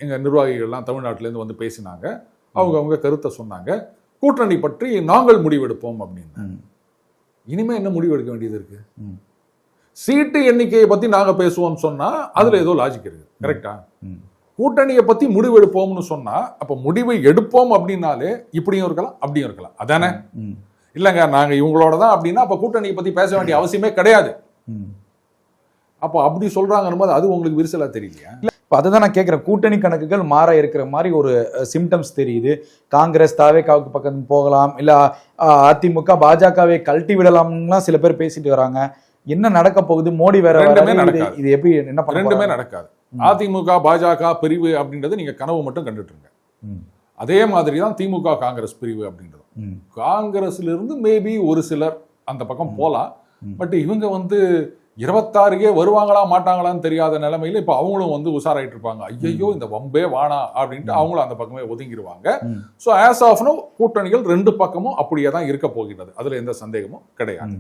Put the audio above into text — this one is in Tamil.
எங்கள் நிர்வாகிகள்லாம் தமிழ்நாட்டிலேருந்து வந்து பேசினாங்க. அவங்க கருத்தை சொன்னாங்க. கூட்டணி பற்றி நாங்கள் முடிவெடுப்போம் அப்படின்னு. இனிமே என்ன முடிவெடுக்க வேண்டியது இருக்கு? சீட்டு எண்ணிக்கையை பத்தி நாங்க பேசுவோம்னு சொன்னா அதுல ஏதோ லாஜிக் இருக்கு. கரெக்டா? கூட்டணியை பத்தி முடிவெடுப்போம்னு சொன்னா அப்ப முடிவை எடுப்போம் அப்படின்னாலே இப்படியும் இருக்கலாம் அப்படியும் இருக்கலாம். அதானே? இல்லைங்க நாங்க இவங்களோட தான் அப்படின்னா அப்ப கூட்டணியை பத்தி பேச வேண்டிய அவசியமே கிடையாது. அப்போ அப்படி சொல்றாங்கன்னு போது அது உங்களுக்கு விரிசலா தெரியலையா? இப்போ அதை தான் நான் கேட்குறேன். கூட்டணி கணக்குகள் மாற இருக்கிற மாதிரி ஒரு சிம்டம்ஸ் தெரியுது. காங்கிரஸ் தாவேகாவுக்கு பக்கம் போகலாம், இல்லை அதிமுக பாஜகவை கழட்டி விடலாம்லாம் சில பேர் பேசிட்டு வராங்க. என்ன நடக்க போகுது? மோடி வேற இது எப்படி என்ன பண்ண? ரெண்டுமே நடக்காது. அதிமுக பாஜக பிரிவு அப்படின்றது நீங்க கனவு மட்டும் கண்டுட்டு இருங்க. அதே மாதிரி தான் திமுக காங்கிரஸ் பிரிவு அப்படின்றது. காங்கிரஸ்ல இருந்து மேபி ஒரு சிலர் அந்த பக்கம் போலாம். பட் இவங்க வந்து 26 வருவாங்களா மாட்டாங்களான்னு தெரியாத நிலைமையில இப்ப அவங்களும் வந்து உஷாராயிட்டு இருப்பாங்க. ஐயோ இந்த வம்பே வானா அப்படின்ட்டு அவங்களும் அந்த பக்கமே ஒதுங்கிடுவாங்க. ஸோ ஆஸ் ஆஃப் நோ கூட்டணிகள் ரெண்டு பக்கமும் அப்படியே தான் இருக்க போகிறது. அதுல எந்த சந்தேகமும் கிடையாது.